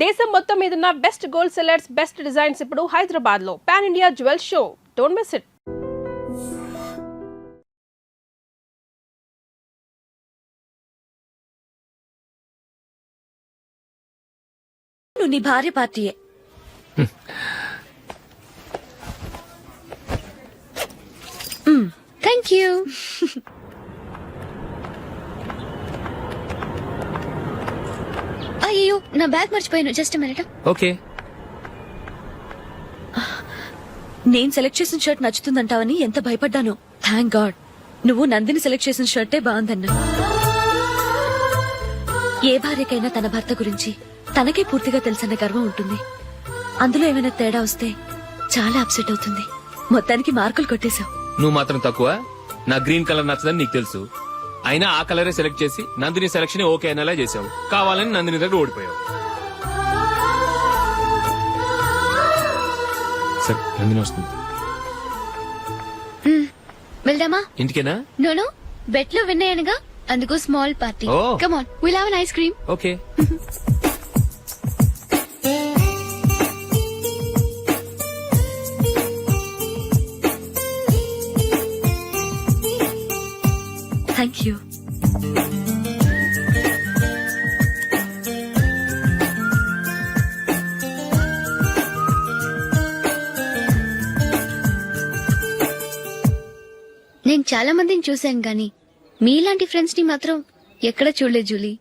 దేశం మొత్తం మీదున్న best gold sellers, best designs ఇప్పుడు హైదరాబాద్ లో pan India jewel show. Don't miss it. నీ భార్య పార్టీయే. Thank you. అయ్యో, నా బ్యాగ్ మర్చిపోయాను. Just minute. ఓకే. నేను సెలెక్ట్ చేసిన షర్ట్ నచ్చుతుందంటావని ఎంత భయపడ్డాను. థ్యాంక్ గాడ్ నువ్వు నందిని సెలెక్ట్ చేసిన షర్టే బాగుందన్నా. ఏ భార్యకైనా తన భర్త గురించి తనకే పూర్తిగా తెలుసన్న గర్వం ఉంటుంది. అందులో ఏమైనా తేడా వస్తే చాలా అప్సెట్ అవుతుంది. మొత్తానికి మార్కులు కొట్టేశావు. నువ్వు మాత్రం తక్కువ. నా గ్రీన్ కలర్ నచ్చదని నీకు తెలుసు. అయినా ఆ కలరే సెలెక్ట్ చేసి నందిని సెలక్షన్ ఓకే అనేలా చేసావు. కావాలని నందిని దగ్గర ఓడిపోయావు. సరే, నందిని వస్తుంది. వెళ్దామా? ఇంటికేనా? నోను, బెట్ లో విన్నాయనగా, అందుకు small party. Oh. Come on, will have an ice cream. Okay. Thank you. నేను చాలా మందిని చూశాను గాని మీలాంటి ఫ్రెండ్స్ ని మాత్రం ఎక్కడ చూడలేదు జూలీ.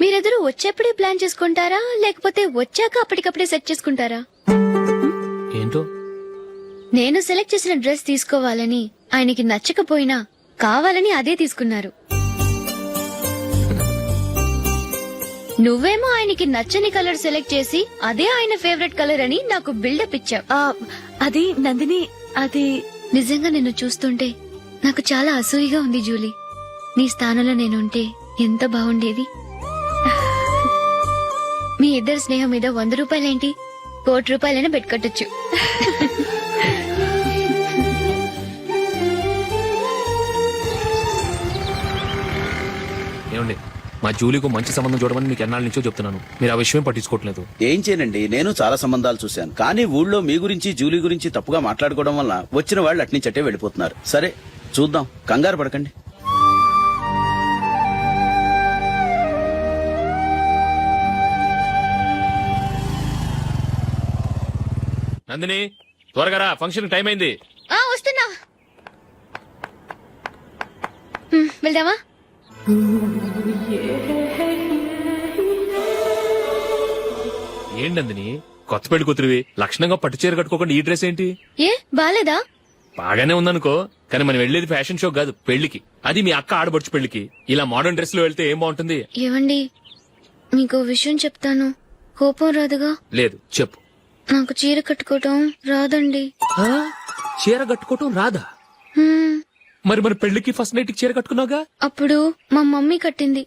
మీరెదరూ వచ్చేప్పుడే ప్లాన్ చేసుకుంటారా, లేకపోతే వచ్చాక అప్పటికప్పుడే సెట్ చేసుకుంటారా? ఏంటో నేను సెలెక్ట్ చేసిన డ్రెస్ తీసుకోవాలని ఆయనకి నచ్చకపోయినా కావాలని అదే తీసుకున్నారు. నువ్వేమో ఆయనకి నచ్చని కలర్ సెలెక్ట్ చేసి అదే ఆయన ఫేవరెట్ కలర్ అని నాకు బిల్డప్ ఇచ్చావు. అది నందిని, అది నిజంగా నిన్ను చూస్తుంటే నాకు చాలా అసూయగా ఉంది జూలీ. నీ స్థానంలో నేనుంటే ఎంత బాగుండేది. మీ ఇద్దరు స్నేహం మీద 100 రూపాయలేంటి, 1 కోటి రూపాయలైనా పెట్టుకట్టొచ్చు. ఏమండి, మా జూలీకు మంచి సంబంధం చూడమని మీకు ఎన్నాళ్ళ నుంచో చెప్తున్నాను. మీరు ఆ విషయం పట్టించుకోవట్లేదు. ఏం చేయనండి, నేను చాలా సంబంధాలు చూశాను. కానీ ఊళ్ళో మీ గురించి జూలీ గురించి తప్పుగా మాట్లాడుకోవడం వల్ల వచ్చిన వాళ్ళు అట్నుంచటే వెళ్ళిపోతున్నారు. సరే చూద్దాం, కంగారు పడకండి. నందిని, త్వరగా రా, ఫంక్షన్ టైం అయింది. వస్తున్నా. వెళ్దామా? ఏంటి నందిని, కొత్త పెళ్లి కూతురివి, లక్షణంగా పట్టు చీర కట్టుకోకుండా ఈ డ్రెస్ ఏంటి? ఏ బాలేదా? బాగానే ఉందనుకో, కానీ మనం వెళ్లేది ఫ్యాషన్ షో కాదు, పెళ్లికి. అది మీ అక్క ఆడబడుచు పెళ్లికి. ఇలా మోడర్న్ డ్రెస్ లో వెళ్తే ఏం బాగుంటుంది? ఏవండి, మీకు విషయం చెప్తాను, కోపం రాదుగా? లేదు, చెప్పు. నాకు చీర కట్టుకోవటం రాదండి. చీర కట్టుకోవటం రాదా? మరి మన పెళ్లికి ఫస్ట్ నైట్ చీర కట్టుకున్నావుగా? అప్పుడు మా మమ్మీ కట్టింది.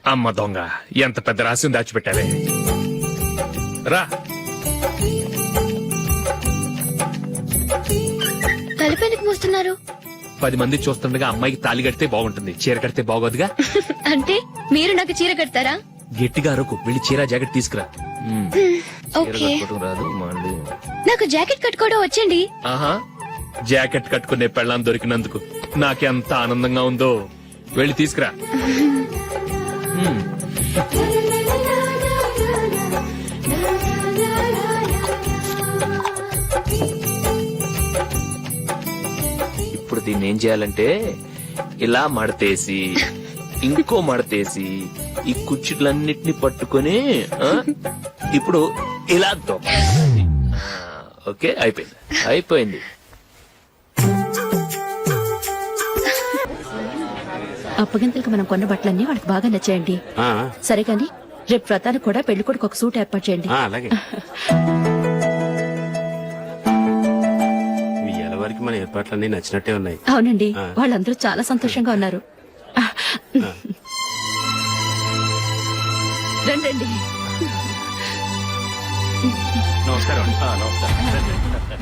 అమ్మ దొంగ, ఎంత పెద్ద రహస్యం దాచిపెట్టావే. రా. తలపెందుకు మోస్తున్నారు? 10 మంది చూస్తుండగా అమ్మాయికి తాళి కడితే బాగుంటుంది, చీర కడితే బాగోదుగా. అంటే మీరు నాకు చీర కడతారా? గట్టిగా అరకు, వెళ్ళి చీర జాకెట్ తీసుకురా. చీర ఓకే. కట్టుకోవటం రాదు మళ్ళీ. నాకు జాకెట్ కట్టుకోవడం వచ్చండి. ఆహా, జాకెట్ కట్టుకునే పెళ్ళాం దొరికినందుకు నాకెంత ఆనందంగా ఉందో. వెళ్ళి తీసుకురా. ఇప్పుడు దీన్ని ఏం చేయాలంటే, ఇలా మడతేసి ఇంకో మడతేసి ఈ కుర్చీలన్నిటిని పట్టుకొని ఇప్పుడు ఇలా దొక్కాలి. ఓకే, అయిపోయింది. అప్పగింతలకు మనం కొన్న బట్టలన్నీ వాళ్ళకి బాగా నచ్చాయండి. సరే కానీ రేపు వ్రతానికి కూడా పెళ్లి కొడుకు ఒక సూట్ ఏర్పాటు చేయండి. అలాగే. వరకు మన ఏర్పాట్లన్నీ నచ్చినట్టే ఉన్నాయి. అవునండి, వాళ్ళందరూ చాలా సంతోషంగా ఉన్నారు. రండి. నమస్కారం.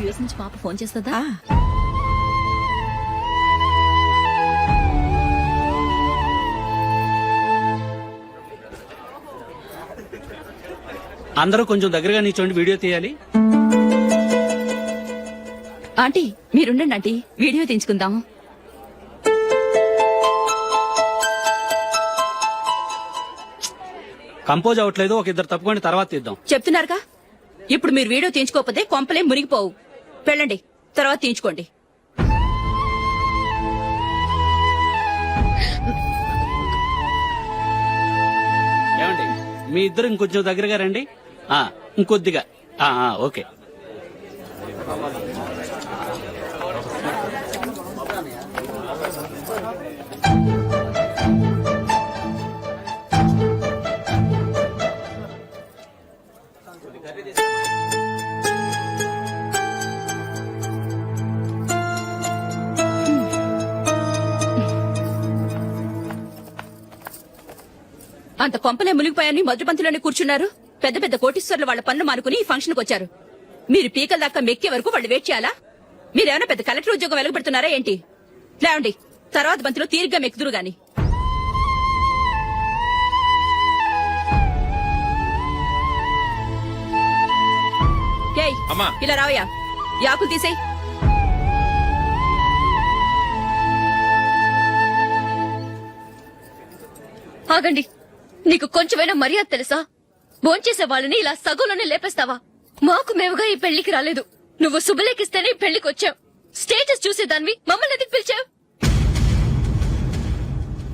యూఎస్ నుంచి పాప ఫోన్ చేస్తుందా? అందరూ కొంచెం దగ్గరగా నిల్చోండి, వీడియో తీయాలి. ఆంటీ మీరుండండి ఆంటీ, వీడియో తీయించుకుందాం. కంపోజ్ అవ్వట్లేదు, ఒక ఇద్దరు తప్పుకోండి, తర్వాత తీద్దాం. చెప్తున్నారుగా, ఇప్పుడు మీరు వీడియో తీయించుకోకపోతే కొంపలే మునిగిపోవు. వెళ్ళండి, తర్వాత తీయించుకోండి. ఏమండి, మీ ఇద్దరు ఇంకొంచెం దగ్గరగా రండి. ఇంకొద్దిగా. ఓకే. అంత కొంపలే మునిగిపోయాని మొదటి పంతిలోనే కూర్చున్నారు. పెద్ద పెద్ద కోటీశ్వర్లు వాళ్ళ పనులు మానుకుని ఈ ఫంక్షన్కి వచ్చారు. మీరు పీకల దాకా మెక్కే వరకు వాళ్ళు వెయిట్ చేయాలా? మీరేమైనా పెద్ద కలెక్టర్ ఉద్యోగం వెలగబెడుతున్నారా ఏంటి? లేవండి, తర్వాత బంతిలో తీరిగ్గా మెక్కుదురు గాని. ఏయ్, అమ్మా. ఇలా రావయ్యా, యాకులు తీసేయ్. ఆగండి, నీకు కొంచెమైనా మర్యాద తెలుసా? భోంచేసే వాళ్ళని ఇలా సగంలోనే లేపేస్తావా? మాకు మేముగా ఈ పెళ్లికి రాలేదు. నువ్వు శుభలేఖిస్తేనే ఈ పెళ్లికి వచ్చావు. స్టేటస్ చూసేదానివి మమ్మల్ని ఎందుకు పిలిచావు?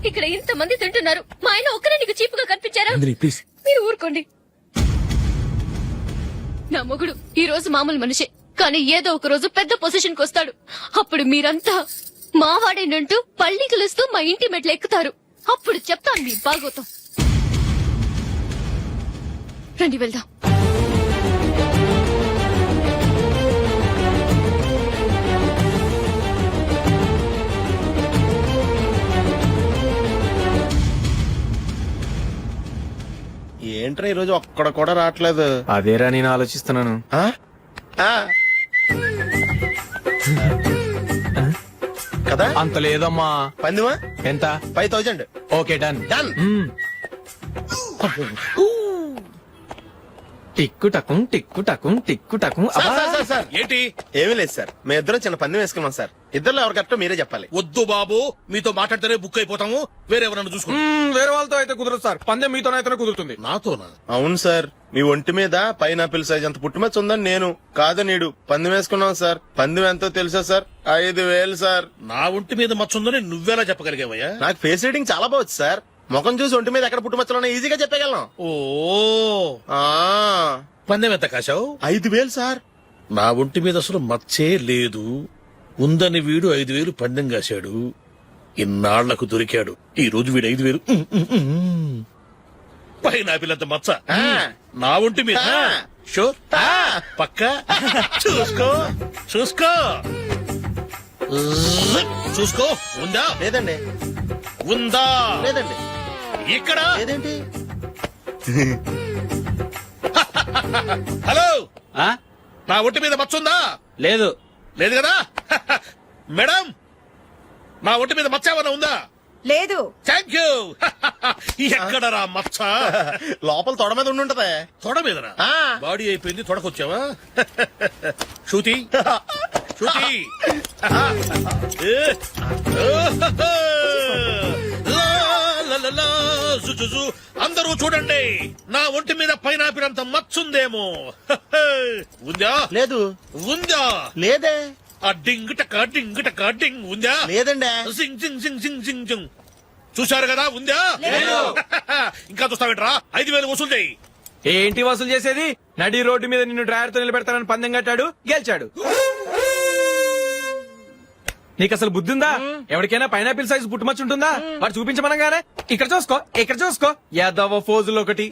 ఇక్కడ ఇంతమంది తింటున్నారు, మా ఆయన ఒక్కరే నీకు చీపుగా కనిపించారా? మీరు ఊరుకోండి. నా మొగుడు ఈ రోజు మామూలు మనిషే, కానీ ఏదో ఒక రోజు పెద్ద పొజిషన్ కి వస్తాడు. అప్పుడు మీరంతా మావాడేనంటూ పళ్ళి కలుస్తూ మా ఇంటి మెట్లు ఎక్కుతారు. అప్పుడు చెప్తాను మీ బాగోతాం. రండి వెళ్దాం. ఏంట్రా ఈరోజు ఒక్కడ కూడా రావట్లేదు. అదేరా నేను ఆలోచిస్తున్నాను. ఆ? ఆ. కదా అంత లేదమ్మా. పందిమా ఎంత? 5000. Okay, done. డన్. టిక్కు టకుం టిక్కు టకుం టిక్కు టకుం. సార్ ఏంటి? ఏమీ లేదు సార్, మేము ఇద్దరం చిన్న పందెం వేసుకున్నాం సార్. ఇద్దరు ఎవరు కరెక్టో మీరే చెప్పాలి. వద్దు బాబు, మీతో మాట్లాడితేనే బుక్ అయిపోతాము. వేరెవరన్నా చూసుకుంటాం. వేరే వాళ్ళతో అయితే కుదరదు సార్, పందెం మీతోనైతేనే కుదురుతుంది. నాతోనా? అవును సార్, మీ ఒంటి మీద పైనాపిల్ సైజ్ అంత పుట్టుమచ్చ ఉందని నేను కాదు నీడు పందెం వేసుకున్నాం సార్. పందెం ఎంతో తెలుసా సార్? 5000 సార్. నా ఒంటి మీద మచ్చుందని నువ్వెలా చెప్పగలిగావయ్యా? నాకు ఫేస్ రీడింగ్ చాలా బాగుంది సార్. ముఖం చూసి ఒంటి మీద ఎక్కడ పుట్టుమచ్చలో ఈజీగా చెప్పగలను. ఓ, ఆ, పందెం ఎంత కాశావు? 5000 సార్. నా ఒంటి మీద అసలు మచ్చే లేదు. ఉందని వీడు 5000 పందెం కాశాడు. ఇన్నాళ్లకు దొరికాడు. ఈ రోజు వీడు 5000. పైన పిల్లంత మచ్చ నా ఒంటి మీద. షూర్, పక్క చూసుకో చూసుకో చూసుకో. ఉందా? లేదండి. ఉందా? లేదండి. ఇక్కడ లేదేంటి? హలో, ఆ? నా ఒంటి మీద మచ్చ ఉందా? లేదు. లేదు కదా? మేడం, నా ఒంటి మీద మచ్చ ఏమైనా ఉందా? లేదు. Thank you. ఎక్కడరా మచ్చ? లోపల తొడ మీద ఉండి ఉంటది. తొడ మీదనా? ఆ. బాడీ అయిపోయింది, తొడకొచ్చావా? శృతి శృతి. అందరూ చూడండి, నా ఒంటి మీద పైనాపిల్ అంత మచ్చుందేమో. ఉందా? లేదు. ఉందా? లేదే. ఆ డింగ్ టక డింగ్ టక డింగ్ ఉందా? లేదండి. సింగ్ సింగ్ సింగ్ సింగ్ సింగ్ సింగ్. చూశారు కదా? ఉందా? ఇంకా చూస్తావేట్రా? 5000 వసూలు చేయి. ఏంటి వసూలు చేసేది? నడి రోడ్డు మీద నిన్ను డ్రైవర్ తో నిలబెడతానని పందెం కట్టాడు, గెలిచాడు. నీకు అసలు బుద్ధి ఉందా? ఎవరికైనా పైనాపిల్ సైజ్ పుట్టుమచ్చు ఉంటుందా? వాడు చూపించమనగానే ఇక్కడ చూసుకో, ఇక్కడ చూసుకో, యాదవ ఫోజులు ఒకటి.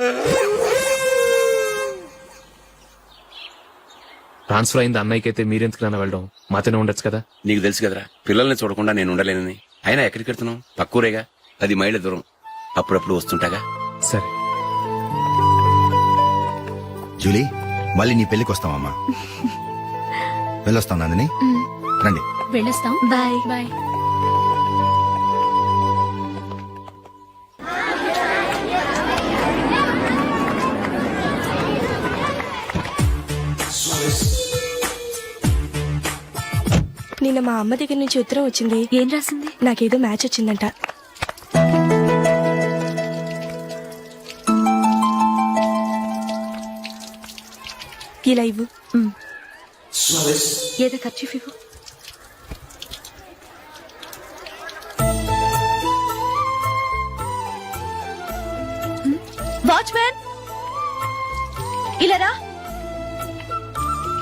ట్రాన్స్ఫర్ అయింది అన్నయ్యకైతే మీరెందుకు వెళ్ళడం? మాతోనే ఉండొచ్చు కదా. నీకు తెలుసు కదరా, పిల్లల్ని చూడకుండా నేను ఉండలేనని. అయినా ఎక్కడికి వెళ్తున్నావు? పక్కూరేగా, 10 మైళ్ళ దూరం. అప్పుడప్పుడు వస్తుంటాగా. సరే జూలీ, మళ్ళీ నీ పెళ్లికి వస్తామమ్మా. వెళ్ళొస్తాం నందిని, రండి. వెళ్ళొస్తాం. Bye bye. నిన్న మా అమ్మ దగ్గర నుంచి ఉత్తరం వచ్చింది. ఏం రాసింది? నాకేదో మ్యాచ్ వచ్చిందంట. ఇలా ఇవ్వు. ఏదో ఖర్చు ఇవ్వు. వాచ్మ్యాన్ ఇలా రా.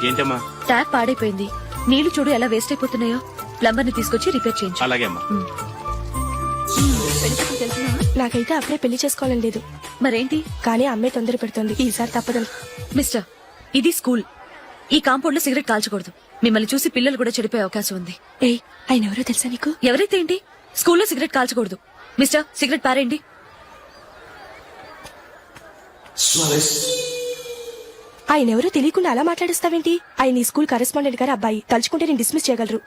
ఏంటమ్మా? ట్యాప్ పాడైపోయింది. నీళ్లు చూడు ఎలా వేస్ట్ అయిపోతున్నాయో. ప్లంబర్ ని తీసుకొచ్చి రిపేర్ చేయించు. అలాగే అమ్మా. నాకైతే అప్పుడే పెళ్లి చేసుకోవాలని లేదు. మరేంటి? కానీ అమ్మే తొందర పెడుతోంది. ఈసారి తప్పదని. మిస్టర్, ఇది స్కూల్. ఈ కాంపౌండ్ లో సిగరెట్ కాల్చకూడదు. మిమ్మల్ని చూసి పిల్లలు కూడా చెడిపోయే అవకాశం ఉంది. ఏయ్, ఆయన ఎవరో తెలుసా నీకు? ఎవరైతే ఏంటి, స్కూల్లో సిగరెట్ కాల్చకూడదు. మిస్టర్, సిగరెట్ పారేయండి. ఆయన ఎవరో తెలియకుండా అలా మాట్లాడిస్తావేంటి? ఆయన ఈ స్కూల్ కరెస్పాండెంట్ గారు అబ్బాయి. తలుచుకుంటే నేను డిస్మిస్ చేయగలరు.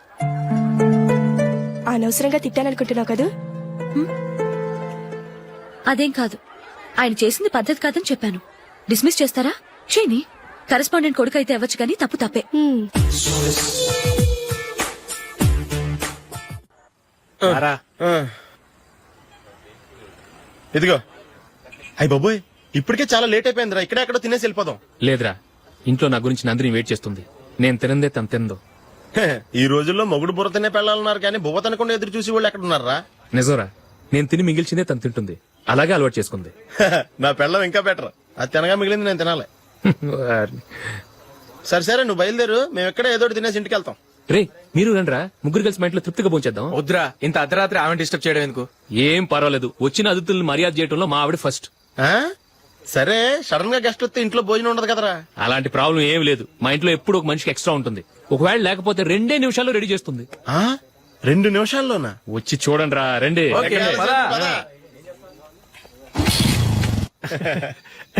అనవసరంగా తిట్టాననుకుంటున్నావు కదా? అదేం కాదు. ఆయన చేసింది పద్ధతి కాదని చెప్పాను. డిస్మిస్ చేస్తారా? చేయని. కరెస్పాండెంట్ కొడుకు అయితే అవ్వచ్చు కానీ తప్పు తప్పే. ఇదిగో. అయ్యి బాబోయ్, ఇప్పటికే చాలా లేట్ అయిపోయిందిరా. ఇక్కడే ఎక్కడో తినేసి వెళ్ళిపోదాం. లేదురా, ఇంట్లో నా గురించి నందిని వెయిట్ చేస్తుంది. నేను తినందే తను తిందో. ఈ రోజుల్లో మొగుడు బుర్ర తినే పెళ్ళాలన్నారు కానీ బువ్వ తినకుండా ఎదురు చూసి వాళ్ళు ఎక్కడ ఉన్నారా? నిజంరా, నేను తిని మిగిల్చిందే తను తింటుంది. అలాగే అలవాటు చేసుకుంది. నా పెళ్ళం ఇంకా బెటర్. అది తినగా మిగిలింది నేను తినాలి. సరే సరే, నువ్వు బయలుదేరు. మేము ఎక్కడ ఏదో తినేసి ఇంటికి వెళ్తాం. రే, మీరు రండిరా, ముగ్గురు కలిసి మా ఇంట్లో తృప్తిగా పోంచేద్దాం. వద్దురా, ఇంత అర్ధరాత్రి ఆమె డిస్టర్బ్ చేయడం ఎందుకు? ఏం పర్వాలేదు, వచ్చిన అతిథులను మర్యాద చేయడంలో మా ఆవిడ ఫస్ట్. ఆ? సరే, సడన్ గా గెస్ట్ వస్తే ఇంట్లో భోజనం ఉండదు కదరా. అలాంటి ప్రాబ్లం ఏం లేదు. మా ఇంట్లో ఎప్పుడు ఒక మనిషికి ఎక్స్ట్రా ఉంటుంది. ఒకవేళ లేకపోతే 2 నిమిషాల్లో రెడీ చేస్తుంది. 2 నిమిషాల్లోనా? వచ్చి చూడండి రా, రండి.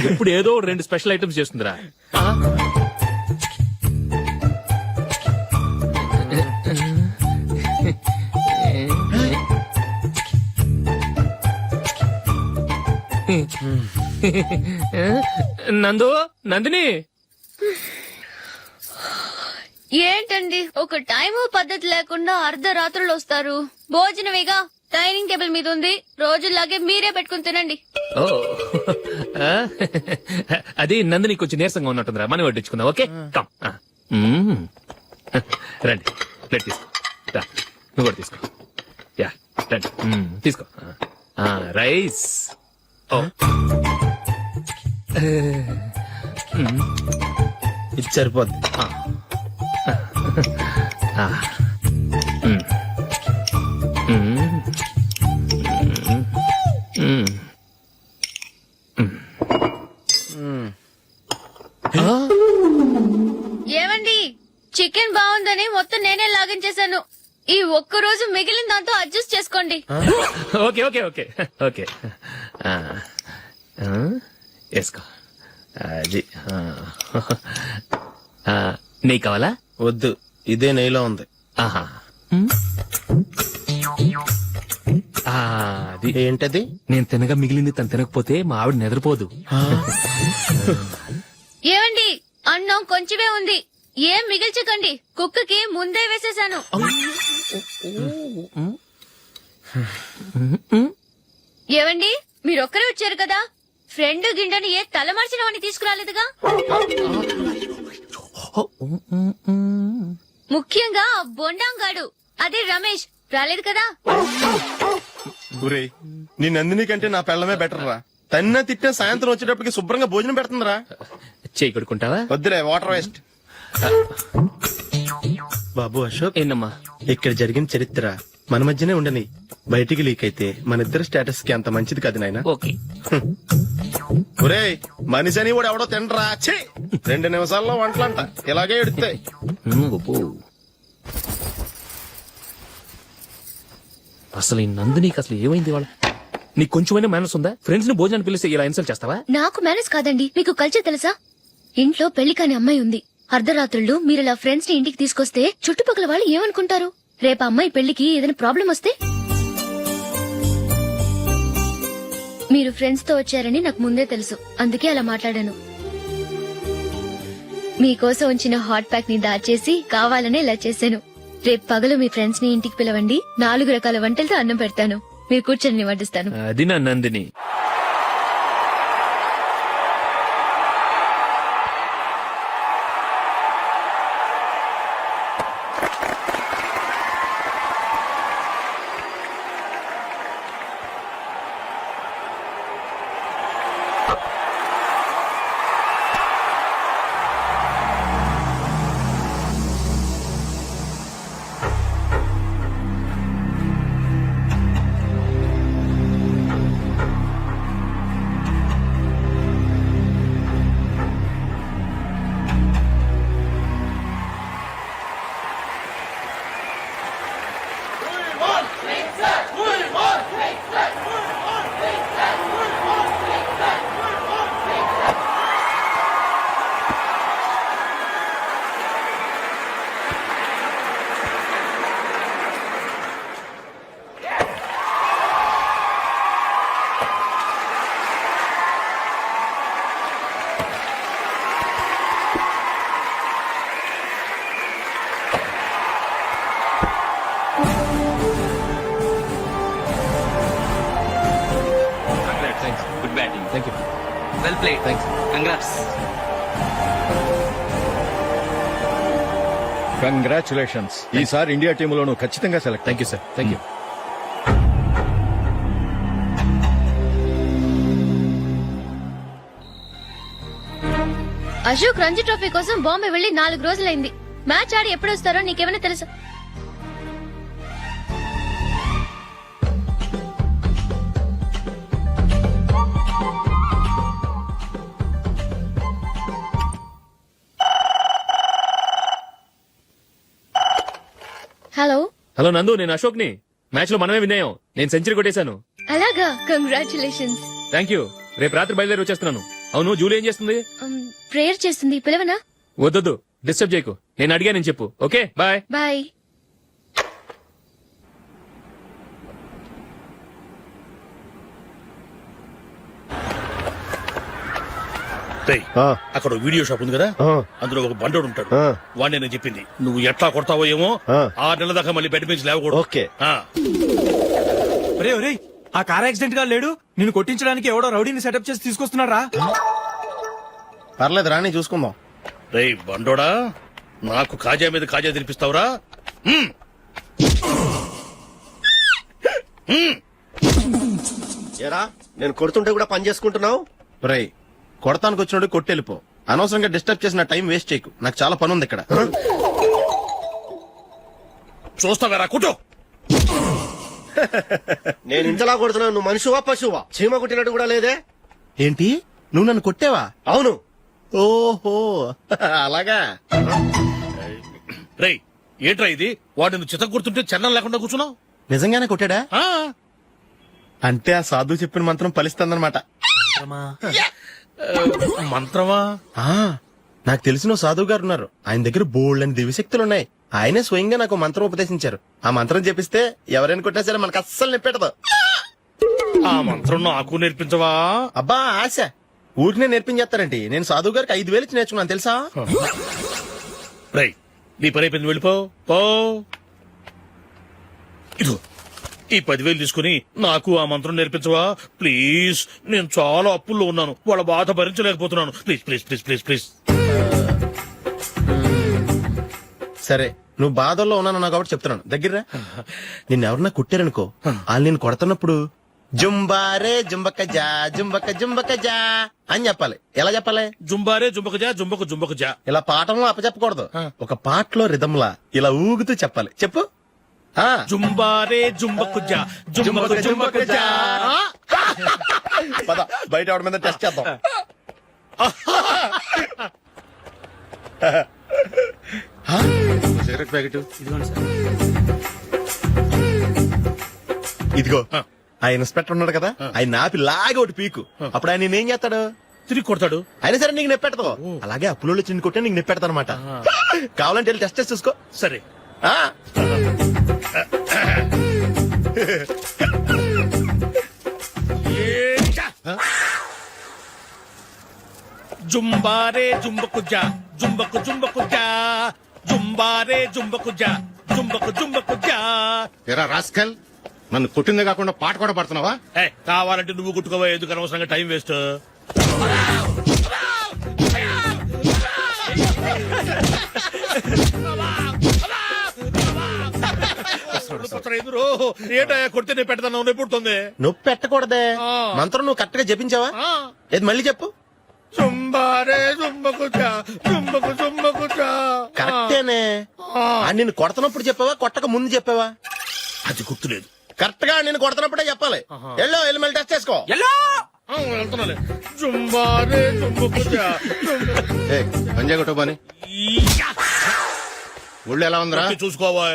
ఇప్పుడు ఏదో 2 స్పెషల్ ఐటమ్స్ చేస్తుందిరా. నందిని, ఏంటండి ఒక టైము పద్ధతి లేకుండా అర్ధరాత్రులు వస్తారు? భోజనమేగా డైనింగ్ టేబుల్ మీద ఉంది. రోజులాగే మీరే పెట్టుకుని తినండి. ఓ, అది నందిని కొంచెం నీరసంగా ఉన్నట్టుందిరా. మనం వడ్డించుకుందాం. Okay, come. రండి, ప్లేట్ తీసుకో. రా, నువ్వు కూడా తీసుకో. యా, రండి, తీసుకో. రైస్. ఓ, ఇది సరిపోద్ది. ఏమండి, చికెన్ బాగుందని మొత్తం నేనే లాగించేశాను. ఈ ఒక్క రోజు మిగిలిన దాంతో అడ్జస్ట్ చేసుకోండి. Okay okay okay okay. వేసుకో. అది నెయ్యి కావాలా? వద్దు, ఇదే నెయ్యిలో ఉంది. ఆహా, అది ఏంటది? నేను తినగా మిగిలింది తను తినకపోతే మా ఆవిడ నిద్రపోదు. ఏమండి, అన్నం కొంచెమే ఉంది. ఏం మిగిల్చకండి. కుక్కకి ముందే వేసేశాను. ఏవండి, మీరొక్కరే వచ్చారు కదా, ఫ్రెండ్ గిండని ఏ తలమార్చిన వాడిని తీసుకురాలేదుగా? ముఖ్యంగా బొండాంగాడు, అదే రమేష్ రాలేదు కదా? గురే, నీ నందిని కంటే నా పెళ్ళమే బెటర్ రా. తన్న తిట్టిన సాయంత్రం వచ్చేటప్పటికి శుభ్రంగా భోజనం పెడుతుందిరా. చేయి కొడుకుంటావా? వద్దులే, వాటర్ వేస్ట్. బాబు అశోక్, ఏంటమ్మా? ఇక్కడ జరిగిన చరిత్ర మన మధ్యనే ఉండని. బయటికి లీక్ అయితే మన ఇద్దరు స్టేటస్ కి అంత మంచిది కాదు నాయన. ఓకే. ఒరే, మనిషి అని కూడా ఎవడో తినరా. 2 నిమిషాల్లో వంటలంట ఇలాగే ఎడుతాయి. అసలు ఈ నందినికి అసలు ఏమైంది? వాళ్ళ నీకు కొంచెమైనా మేనస్ ఉందా? ఫ్రెండ్స్ ని భోజనాన్ని పిలిస్తే ఇలా ఇన్సల్ట్ చేస్తావా? నాకు మేనేజ్ కాదండి, మీకు కల్చర్ తెలుసా? ఇంట్లో పెళ్లి కాని అమ్మాయి ఉంది. అర్ధరాత్రుళ్ళు మీరు ఇలా ఫ్రెండ్స్ ని ఇంటికి తీసుకొస్తే చుట్టుపక్కల వాళ్ళు ఏమనుకుంటారు? రేపు అమ్మాయి పెళ్లికి ఏదైనా ప్రాబ్లం వస్తే? మీరు ఫ్రెండ్స్ తో వచ్చారని నాకు ముందే తెలుసు, అందుకే అలా మాట్లాడాను. మీకోసం ఉంచిన హాట్ ప్యాక్ ని దాచేసి కావాలనే ఇలా చేశాను. రేపు పగలు మీ ఫ్రెండ్స్ ని ఇంటికి పిలవండి 4 రకాల వంటలతో అన్నం పెడతాను. మీరు కూర్చొని వడ్డిస్తాను. అది నా Nandini. Good batting. Thank you. Well played. Thanks. Congrats. Congratulations. ఈసారి ఇండియా టీంలోనూ ఖచ్చితంగా select. Thank you sir. Thank you. Ashok Ranji trophy కోసం బాంబే వెళ్లి 4 రోజులైంది. మ్యాచ్ ఆడి ఎప్పుడు వస్తారో నీకేమైనా తెలుసా? హలో హలో నందు, నేను అశోక్ ని. మ్యాచ్ లో మనమే విన్నాయం. నేను సెంచరీ కొట్టేశాను. అలాగా, కంగ్రాచులేషన్స్. Thank you. రేపు రాత్రి బయలుదేరి వచ్చేస్తున్నాను. అవును, జూలీ ఏం చేస్తుంది? ప్రేయర్ చేస్తుంది. పిలవనా? వద్దొద్దు, డిస్టర్బ్ చేయకు. నేను అడిగానని చెప్పు. Okay, bye. బాయ్. రేయ్, అక్కడ ఓ వీడియో షాప్ ఉంది కదా, అందులో ఒక బండోడు ఉంటాడు. వాడిని నేను చెప్పింది నువ్వు ఎట్లా కొడతావో ఏమో. 6 నెలల దాకా మళ్ళీ బెడ్ మీద లేవకూడదు. ఓకే. ఒరే ఒరే, ఆ కార్ యాక్సిడెంట్ గా లేడు, నిన్ను కొట్టించడానికి ఎవడో రౌడీని సెటప్ చేసి తీసుకొస్తున్నారా? పర్లేదు రాని చూసుకుందాం. రేయ్ బండోడా, నాకు కాజా మీద కాజా తినిపిస్తావురా? ఏరా, నేను కొడుతుంటే కూడా పని చేసుకుంటున్నావు? రై కొడతానికి వచ్చినోడు కొట్టెళ్ళిపో. అనవసరంగా డిస్టర్బ్ చేసిన టైం వేస్ట్ చేయకు. నాకు చాలా పని ఉంది ఇక్కడ. చూస్తావేరా కుటో. నేను ఇంతలా కొడుతున్నాను, నువ్వు మనిషివా పశువా? చీమ కొట్టినట్టు కూడా లేదే. ఏంటి, నువ్వు నన్ను కొట్టావా? అవును. ఓహో అలాగా. రేయ్ ఏంట్రా ఇది? వాడు నువ్వు చిత్త గుర్తుంటే చన్నం లేకుండా కూర్చున్నావు. నిజంగానే కొట్టాడా? అంటే ఆ సాధువు చెప్పిన మంత్రం ఫలిస్తుందన్నమాట. మంత్రమా? నాకు తెలిసిన ఓ సాధువు గారు ఉన్నారు. ఆయన దగ్గర బోల్డ్ అని దివ్యశక్తులు ఉన్నాయి. ఆయనే స్వయంగా నాకు మంత్రం ఉపదేశించారు. ఆ మంత్రం చెప్పిస్తే ఎవరైనా కొట్టినా సరే మనకు అస్సలు నిప్పెట్టదు. ఆ మంత్రం నాకు నేర్పించవా? అబ్బా ఆశ, ఊరినే నేర్పించేస్తారండి. నేను సాధువు గారికి 5,000 ఇచ్చి నేర్చుకున్నాను తెలుసా? రేయ్ నీ పని అయిపోయింది, వెళ్ళిపో. పో. ఇదిగో ఈ 10,000 తీసుకుని నాకు ఆ మంత్రం నేర్పించవా ప్లీజ్? నేను చాలా అప్పుల్లో ఉన్నాను, వాళ్ళ బాధ భరించలేకపోతున్నాను. Please please please please please. సరే, నువ్వు బాధల్లో ఉన్నాను నాకు కాబట్టి చెప్తున్నాను. దగ్గర నిన్ను ఎవరన్నా కుట్టారనుకో, వాళ్ళు నేను కొడుతున్నప్పుడు జుంబారే జుంబక జా జుంబక జుంబక జా అని చెప్పాలి. ఎలా చెప్పాలి? జుంబారే జుంబక జా జుంబకు జుంబకు జా. ఇలా పాఠంలో అప్పచెప్పకూడదు. ఒక పాటలో రిధంలా ఇలా ఊగుతూ చెప్పాలి. చెప్పు. జుంబారే జుంబకు జా జుంబకు జుంబకు జా. పద బయట ఆవిడ మీద టెస్ట్ చేద్దాం. సిగరెట్ ప్యాకెట్ ఇదిగో. ఆ ఇన్స్పెక్టర్ ఉన్నాడు కదా, ఆయన నాపి లాగా ఒకటి పీకు. అప్పుడు ఆయన నేనేం చేస్తాడు? తిరిగి కొడతాడు. అయినా సరే నీకు నెప్పెడతావు. అలాగే అప్పులో చిన్న కొట్టే నీకు నెప్పెడతా అనమాట. కావాలంటే వెళ్ళి టెస్ట్ చేసి చూసుకో. సరే. జుంబారే జుంబకు జా జుంబకు జుంబకు జా జుంబారే జుంబకు జా జుంబకు జుంబకు జా. ఎరా రాస్కల్ నన్ను కొట్టిందే కాకుండా పాట కూడా పడుతున్నావా? కావాలంటే నువ్వు కుట్టుకోవా, ఎందుకు అనవసరంగా టైం వేస్ట్. ఏంటయ్యా కొడితే నేను పెడతాను, నొప్పి పుడుతుంది. నొప్పి పెట్టకూడదే. మంత్రం నువ్వు కరెక్ట్ గా జపించావా? ఏది మళ్ళీ చెప్పు. జుంబారే జుంబకు జా, జుంబకు జుంబకు జా. కరెక్టేనే. నిన్ను కొడుతున్నప్పుడు చెప్పావా, కొట్టక ముందు చెప్పావా? అది గుర్తులేదు. కరెక్ట్ గా నేను కొడుతున్నప్పుడే చెప్పాలి. వెళ్ళి మళ్ళీ టెస్ట్ చేసుకో. వెళ్తున్నాలే. జుంబారే జుంబకు జా, పంజాయ్ కొట్టబాని ఒళ్ళు ఎలా ఉందిరా? చూసుకోవా.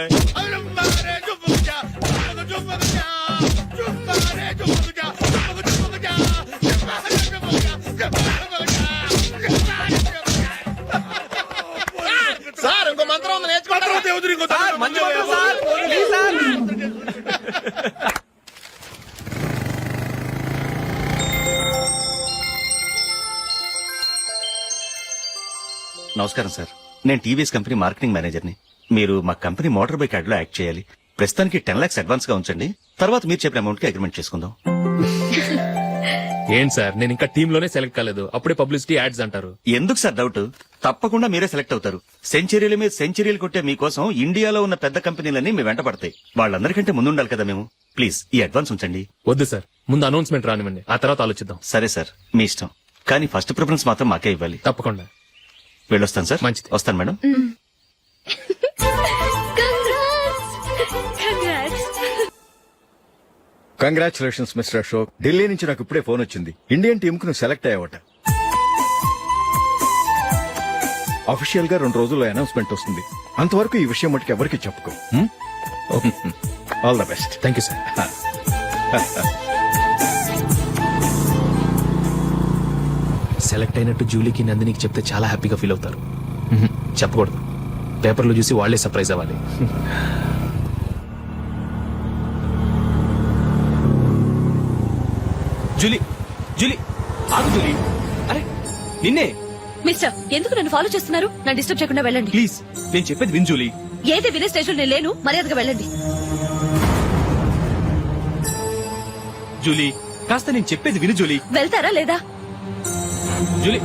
సార్ ఇంకో మంత్రం ఉంది, నేర్చుకోవడం. నమస్కారం సార్, నేను టీవీఎస్ కంపెనీ మార్కెటింగ్ మేనేజర్ని. మీరు మా కంపెనీ మోటార్ బైక్ యాడ్ లో యాక్ట్ చేయాలి. ప్రస్తుతానికి 10 lakhs అడ్వాన్స్ గా ఉంచండి, తర్వాత మీరు చెప్పిన అమౌంట్ కి అగ్రిమెంట్ చేసుకుందాం. ఏంటి సార్, నేను ఇంకా టీమ్ లోనే సెలెక్ట్ కాలేదు, అప్పుడే పబ్లిసిటీ యాడ్స్ అంటారు. ఎందుకు సార్ డౌట్? తప్పకుండా మీరే సెలెక్ట్ అవుతారు. సెంచరీల మీద సెంచరీలు కొట్టే మీకోసం ఇండియాలో ఉన్న పెద్ద కంపెనీలన్నీ మీ వెంట పడతాయి. వాళ్ళందరికంటే ముందుండాలి కదా మేము. ప్లీజ్ ఈ అడ్వాన్స్ ఉంచండి. వద్దు సార్, ముందు అనౌన్స్మెంట్ రానివ్వండి, ఆ తర్వాత ఆలోచిద్దాం. సరే సార్, మీ ఇష్టం, కానీ ఫస్ట్ ప్రిఫరెన్స్ మాత్రం మాకే ఇవ్వాలి. తప్పకుండా. వెళ్ళొస్తాను సార్. మంచిది. వస్తాను madam. Congratulations mister Ashok. Delhi నుంచి నాకు ఇప్పుడే ఫోన్ వచ్చింది. ఇండియన్ టీమ్ కు నువ్వు సెలెక్ట్ అయ్యావట. అఫీషియల్ గా 2 రోజుల్లో అనౌన్స్మెంట్ వస్తుంది. అంతవరకు ఈ విషయం మటుకు ఎవరికి చెప్పుకో. All the best. Thank you sir. Select అయినట్టు జూలీకి నందినికి చెప్తే చాలా హ్యాపీగా ఫీల్ అవుతారు. చెప్పకూడదు, పేపర్లో చూసి వాళ్లే సర్ప్రైజ్ అవ్వాలి. జూలీ, జూలీ, ఆగు జూలీ. అరే నిన్నే. మిస్టర్, ఎందుకు నన్ను ఫాలో చేస్తున్నారు? నన్ను డిస్టర్బ్ చేయకుండా వెళ్ళండి ప్లీజ్, నేను చెప్పేది విన్ జూలీ. ఏది వినే స్టేజ్ లో నేను లేను, మర్యాదగా వెళ్ళండి. జూలీ కాస్త నేను చెప్పేది విను జూలీ. వెళ్తారా లేదా? జూలీ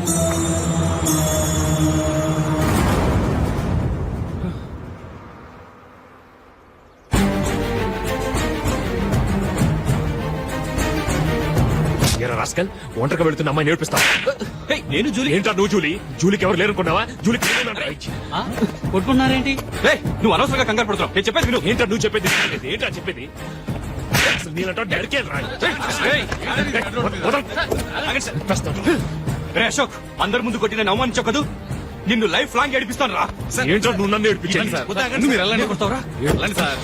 రాస్కల్, ఒంటరిగా వెళ్తున్న అమ్మాయి నేర్పిస్తా. నేను జూలీ. ఏంటా నువ్వు జూలీ? జూలీకి ఎవరు లేరుకున్నావా? జూలీకి కొట్టుకున్నారేంటి? నువ్వు అనవసరంగా కంగారు పడుతున్నావు. నేను చెప్పేది విను. ఏంటా నువ్వు చెప్పేది? ఏంటా చెప్పేది? అసలు నీళ్ళంటో డరికే రా. రే అశోక్, అందరి ముందు కొట్టి నేను అవమానించావు కదూ. నిన్ను లైఫ్ లాంగ్ ఏడిపిస్తాను రా. ఏంటో నువ్వు నన్ను ఏడిపించాలి. మీరు ఎలా కొడతావురా? Sir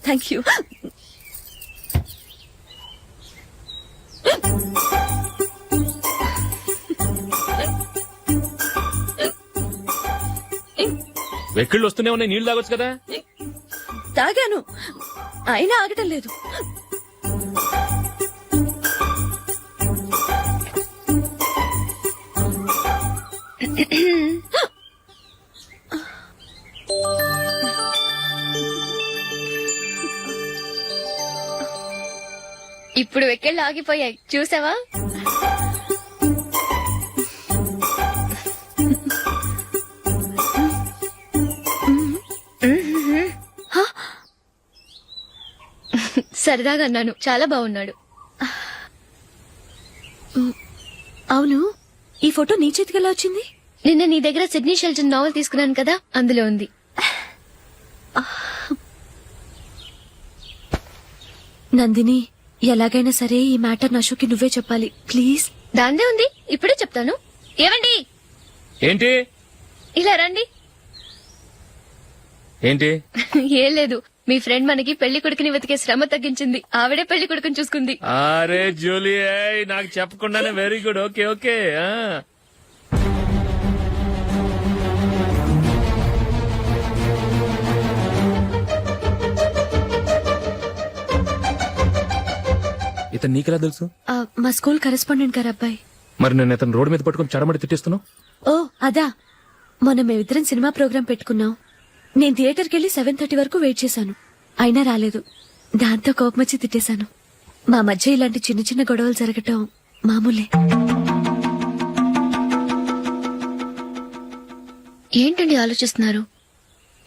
thank you. వెక్కిళ్ళు వస్తూనే ఉన్నాయి, నీళ్లు తాగొచ్చు కదా. తాగాను, అయినా ఆగటం లేదు. ఇప్పుడు వెక్కెళ్ళు ఆగిపోయాయి, చూసావా? సరదాగా అన్నాను, చాలా బాగున్నాడు. అవును, ఈ ఫోటో నీ చేతికెలా వచ్చింది? నిన్న నీ దగ్గర సిడ్నీ షెల్టన్ నావెల్ తీసుకున్నాను కదా, అందులో ఉంది. నందిని, ఎలాగైనా సరే ఈ మ్యాటర్ అశోక్కి నువ్వే చెప్పాలి ప్లీజ్. దాందే ఉంది, ఇప్పుడే చెప్తాను. ఏవండి, ఏంటి? ఇలా రండి. ఏంటి? ఏం లేదు, మీ ఫ్రెండ్ మనకి పెళ్లి కొడుకుని వెతికే శ్రమ తగ్గించింది. ఆవిడే పెళ్లి కొడుకుని చూసుకుంది. అరే జూలీ నాకు చెప్పకుండానే వెరీ గుడ్. Okay okay. ఇతను నీకెలా తెలుసు? మా స్కూల్ కరెస్పాండెంట్ గారు అబ్బాయి. మరి నేను ఇతను రోడ్డు మీద పట్టుకుని చడమడి తిట్టేస్తున్నావు. ఓ అదా, మొన్న మేమిద్దరం సినిమా ప్రోగ్రాం పెట్టుకున్నాం. నేను థియేటర్కి వెళ్లి 7:30 వరకు వెయిట్ చేశాను, అయినా రాలేదు. దాంతో కోపం వచ్చి తిట్టేశాను. మా మధ్య ఇలాంటి చిన్న చిన్న గొడవలు జరగటం మామూలే. ఏంటండి ఆలోచిస్తున్నారు?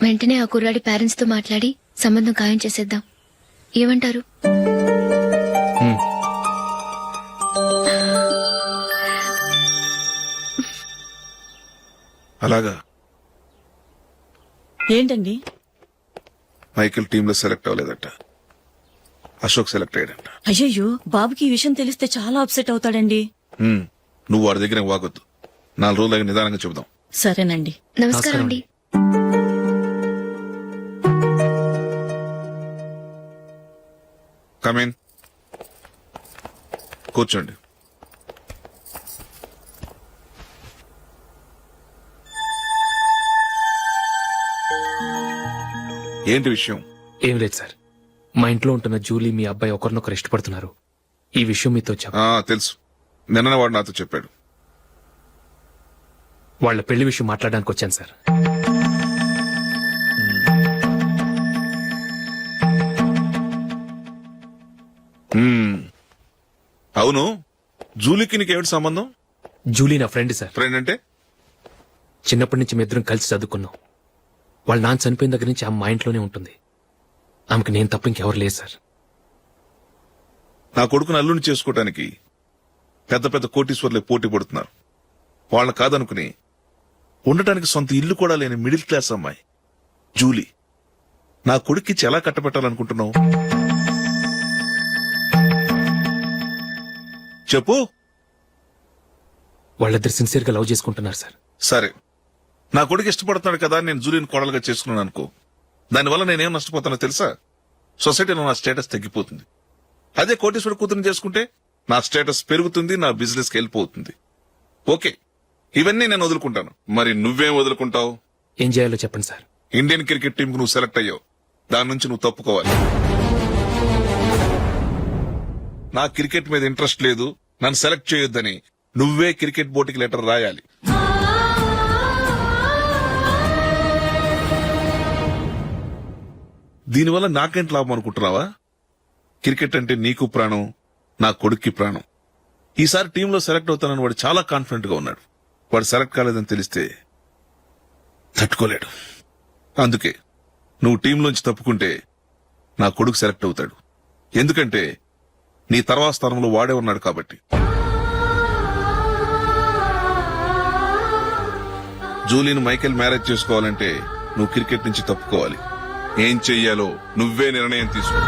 వెంటనే ఆ కుర్రాడి పేరెంట్స్ తో మాట్లాడి సంబంధం ఖాయం చేసేద్దాం. ఏమంటారు? అలాగా ఏంటండి? మైకేల్ టీమ్ లో సెలెక్ట్ అవ్వలేదట, అశోక్ సెలెక్ట్ అయ్యాడంట. అయ్యయ్యో, బాబుకి ఈ విషయం తెలిస్తే చాలా అప్సెట్ అవుతాడండి. నువ్వు వాడి దగ్గర వాగొద్దు, 4 రోజులకి నిదానంగా చెబుదాం. సరేనండి. నమస్కారం అండి. కమేన్, కూర్చోండి. ఏంటి విషయం? ఏం లేదు సార్, మా ఇంట్లో ఉంటున్న జూలీ మీ అబ్బాయి ఒకరినొకరు ఇష్టపడుతున్నారు. ఈ విషయం మీతో తెలుసు, నిన్న వాడు నాతో చెప్పాడు. వాళ్ళ పెళ్లి విషయం మాట్లాడడానికి వచ్చాను సార్. అవును, జూలీకి నీకేమిటి సంబంధం? జూలీ నా ఫ్రెండ్ సార్. ఫ్రెండ్ అంటే? చిన్నప్పటి నుంచి మీ ఇద్దరం కలిసి చదువుకున్నాం. వాళ్ళ నాన్న చనిపోయిన దగ్గర నుంచి ఆమె మా ఇంట్లోనే ఉంటుంది. ఆమెకు నేను తప్ప ఇంకెవరు లేదు సార్. నా కొడుకుని అల్లుని చేసుకోవటానికి పెద్ద పెద్ద కోటీశ్వర్లే పోటీ పడుతున్నారు. వాళ్ళని కాదనుకుని ఉండటానికి సొంత ఇల్లు కూడా లేని మిడిల్ క్లాస్ అమ్మాయి జూలీ నా కొడుక్కిచ్చి ఎలా కట్టబెట్టాలనుకుంటున్నావు? చెప్పు. వాళ్ళిద్దరు సిన్సియర్ గా లవ్ చేసుకుంటున్నారు సార్. సరే, నా కొడుకు ఇష్టపడుతున్నాడు కదా నేను జూలీని కోడలుగా చేసుకున్నాను అనుకో. దానివల్ల నేనేం నష్టపోతానో తెలుసా? సొసైటీలో నా స్టేటస్ తగ్గిపోతుంది. అదే కోటీశ్వర కూతురుని చేసుకుంటే నా స్టేటస్ పెరుగుతుంది, నా బిజినెస్ కి వెళ్ళిపోతుంది. ఓకే, ఇవన్నీ నేను వదులుకుంటాను. మరి నువ్వేం వదులుకుంటావు? ఏం చేయాలో చెప్పండి సార్. ఇండియన్ క్రికెట్ టీం కు నువ్వు సెలెక్ట్ అయ్యావు, దాని నుంచి నువ్వు తప్పుకోవాలి. నా క్రికెట్ మీద ఇంట్రెస్ట్ లేదు, నన్ను సెలెక్ట్ చేయొద్దని నువ్వే క్రికెట్ బోర్డుకి లెటర్ రాయాలి. దీనివల్ల నాకేంటి లాభం అనుకుంటున్నావా? క్రికెట్ అంటే నీకు ప్రాణం, నా కొడుక్కి ప్రాణం. ఈసారి టీంలో సెలెక్ట్ అవుతానని వాడు చాలా కాన్ఫిడెంట్ గా ఉన్నాడు. వాడు సెలెక్ట్ కాలేదని తెలిస్తే తట్టుకోలేడు. అందుకే నువ్వు టీంలోంచి తప్పుకుంటే నా కొడుకు సెలెక్ట్ అవుతాడు. ఎందుకంటే నీ తర్వాత స్థానంలో వాడే ఉన్నాడు కాబట్టి. జూలీని మైకేల్ మ్యారేజ్ చేసుకోవాలంటే నువ్వు క్రికెట్ నుంచి తప్పుకోవాలి. ఏం చెయ్యాలో నువ్వే నిర్ణయం తీసుకో.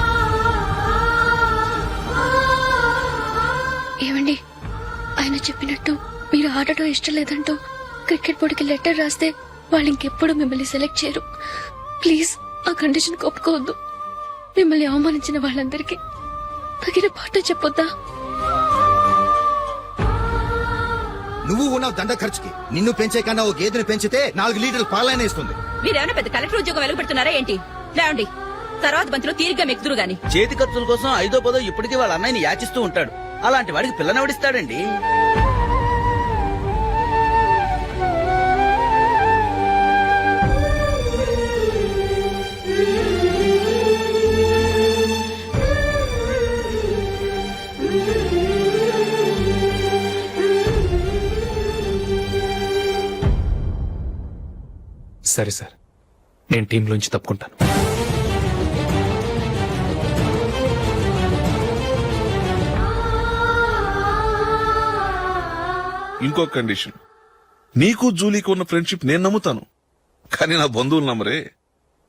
ఏమండి, ఆయన చెప్పినట్టు మీరు ఆడటం ఇష్టం లేదంటూ క్రికెట్ బోర్డుకి లెటర్ రాస్తే వాళ్ళు ఇంకెప్పుడు మిమ్మల్ని సెలెక్ట్ చేయరు. ప్లీజ్ ఆ కండిషన్ ఒప్పుకోవద్దు. మిమ్మల్ని అవమానించిన వాళ్ళందరికీ తగిన పాట చెప్పొద్దా? నువ్వు ఉన్నావు దండ ఖర్చుకి. నిన్ను పెంచే కన్నా ఓ గేదెని పెంచితే 4 లీటర్లు పాలైనా ఇస్తుంది. మీరేమైనా పెద్ద కలెక్టర్ ఉద్యోగం వెలుగుపెడుతున్నారా ఏంటి? లేవండి, తర్వాత బంతిలో తీరిగ్గా మెక్కుదురు గాని. చేతి ఖర్చుల కోసం 5ో 10ో ఇప్పటికీ వాళ్ళ అన్నయ్యని యాచిస్తూ ఉంటాడు. అలాంటి వాడికి పిల్లనెవడిస్తాడండి? సరే సార్, నేను టీంలోంచి తప్పుకుంటాను. ఇంకో కండిషన్, నీకు జూలీకి ఉన్న ఫ్రెండ్షిప్ నేను నమ్ముతాను, కానీ నా బంధువులు నమ్మరే.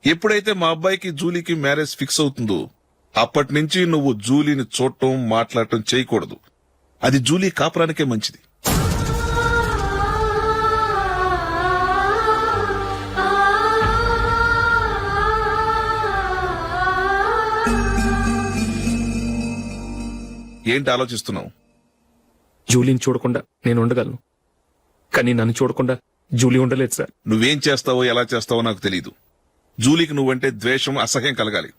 ఎప్పుడైతే మా అబ్బాయికి జూలీకి మ్యారేజ్ ఫిక్స్ అవుతుందో అప్పటి నుంచి నువ్వు జూలీని చూడటం మాట్లాడటం చేయకూడదు. అది జూలీ కాపురానికే మంచిది. ఏంటి ఆలోచిస్తున్నావు? జూలీని చూడకుండా నేను ఉండగలను, కానీ నన్ను చూడకుండా జూలీ ఉండలేదు సార్. నువ్వేం చేస్తావో ఎలా చేస్తావో నాకు తెలీదు. జూలీకి నువ్వంటే ద్వేషం, అసహ్యం కలగాలి.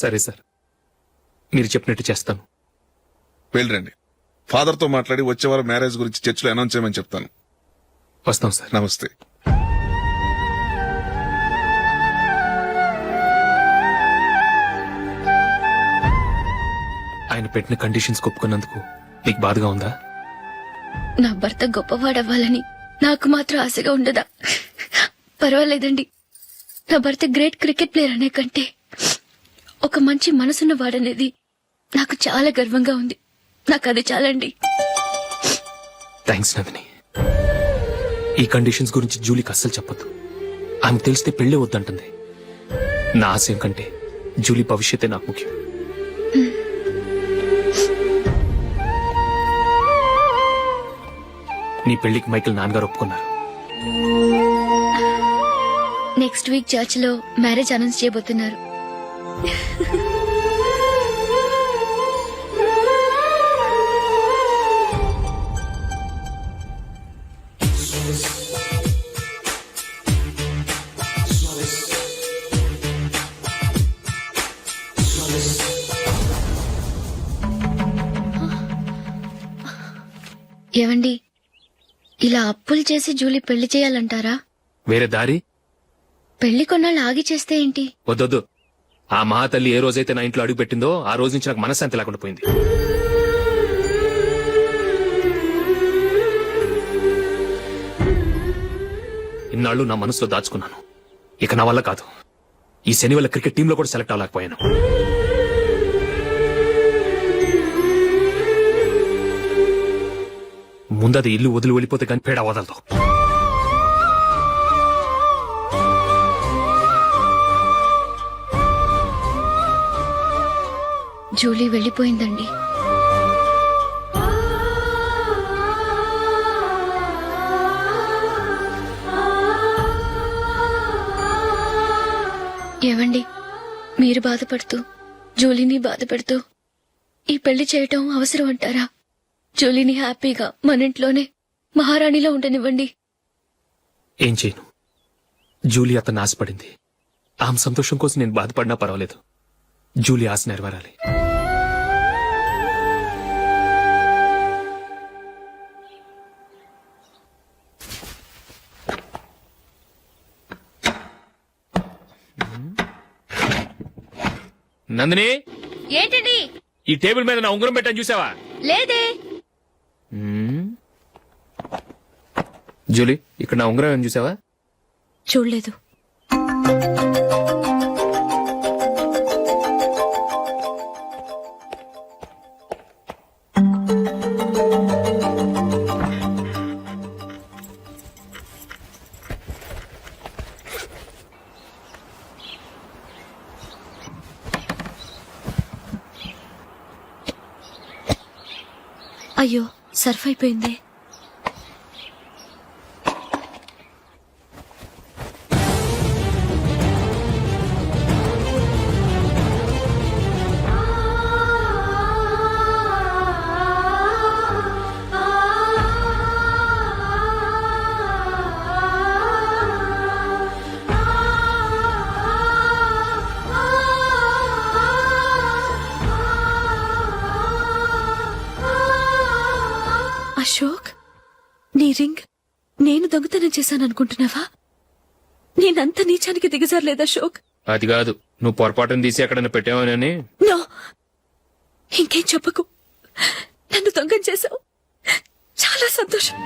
సరే సార్, మీరు చెప్పినట్టు చేస్తాను. వెళ్ళండి. ఫాదర్తో మాట్లాడి వచ్చేవారం మ్యారేజ్ గురించి చర్చిలో అనౌన్స్ చేయమని చెప్తాను. వస్తాం సార్. నమస్తే. ఆయన పెట్టిన కండిషన్స్ ఒప్పుకున్నందుకు నీకు బాధగా ఉందా? నా భర్త గొప్పవాడవ్వాలని నాకు మాత్రం ఆశగా ఉండదా? పర్వాలేదండి. నా భర్త గ్రేట్ క్రికెట్ ప్లేయర్ అనే కంటే ఒక మంచి మనసున్న వాడనేది నాకు చాలా గర్వంగా ఉంది. నాకు అది చాలండి. థ్యాంక్స్ నందిని. ఈ కండిషన్స్ గురించి జూలీకి అస్సలు చెప్పొద్దు. ఆమెకు తెలిస్తే పెళ్ళే వద్దంటుంది. నా ఆశయం కంటే జూలీ భవిష్యత్తే నాకు ముఖ్యం. నీ పెళ్లికి మైకేల్ నాన్నగారు ఒప్పుకున్నారు. నెక్స్ట్ వీక్ చర్చ్ లో మ్యారేజ్ అనౌన్స్ చేయబోతున్నారు. ఏవండి, ఇలా అప్పులు చేసి జూలీ పెళ్లి చేయాలంటారా? వేరే దారి? పెళ్లి కొన్నాళ్ళు ఆగి చేస్తే ఏంటి? వద్దొద్దు. ఆ మహాతల్లి ఏ రోజైతే నా ఇంట్లో అడుగు పెట్టిందో ఆ రోజు నుంచి నాకు మనశ్శాంతి లేకుండా పోయింది. ఇన్నాళ్ళు నా మనసులో దాచుకున్నాను. ఇక నా వల్ల కాదు. ఈ శని వల్ల క్రికెట్ టీంలో కూడా సెలెక్ట్ అవ్వలేకపోయాను. ముందది ఇల్లు వదిలి వెళ్ళిపోతే కానీ పేడ వదలదు. జూలీ వెళ్ళిపోయిందండి. ఏవండి, మీరు బాధపడుతూ జూలీని బాధపెడుతూ ఈ పెళ్లి చేయటం అవసరం అంటారా? జూలీని హ్యాపీగా మన ఇంట్లోనే మహారాణిలో ఉండనివ్వండి. ఏం చేయను? జూలీ అతను ఆశపడింది. ఆమె సంతోషం కోసం నేను బాధపడినా పర్వాలేదు. జూలీ ఆశ నెరవేరాలి. నందిని, ఏంటండి? ఈ టేబుల్ మీద నా ఉంగరం పెట్టని చూసావా? లేదే. జూలీ, ఇక్కడ నా ఉంగరం ఏం చూసావా? చూడలేదు. అయ్యో, సర్ఫ్ అయిపోయిందే. అశోక్, నీ రింగ్ నేను దొంగతనం చేశాననుకుంటున్నావా? నేనంత నీచానికి దిగజారలేదు అశోక్. అది కాదు, నువ్వు పొరపాటును తీసి ఎక్కడైనా పెట్టావని. నో, ఇంకేం చెప్పకు. నన్ను దొంగం చేశావు. చాలా సంతోషం.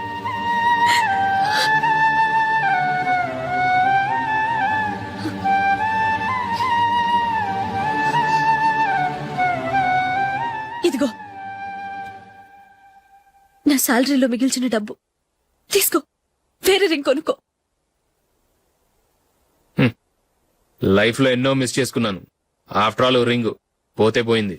ఇదిగో నా శాలరీలో మిగిల్చిన డబ్బు తీసుకో. వేరే రింగ్ కొనుక్కో. లైఫ్ లో ఎన్నో మిస్ చేసుకున్నాను. ఆఫ్టర్ ఆల్ రింగ్ పోతే పోయింది.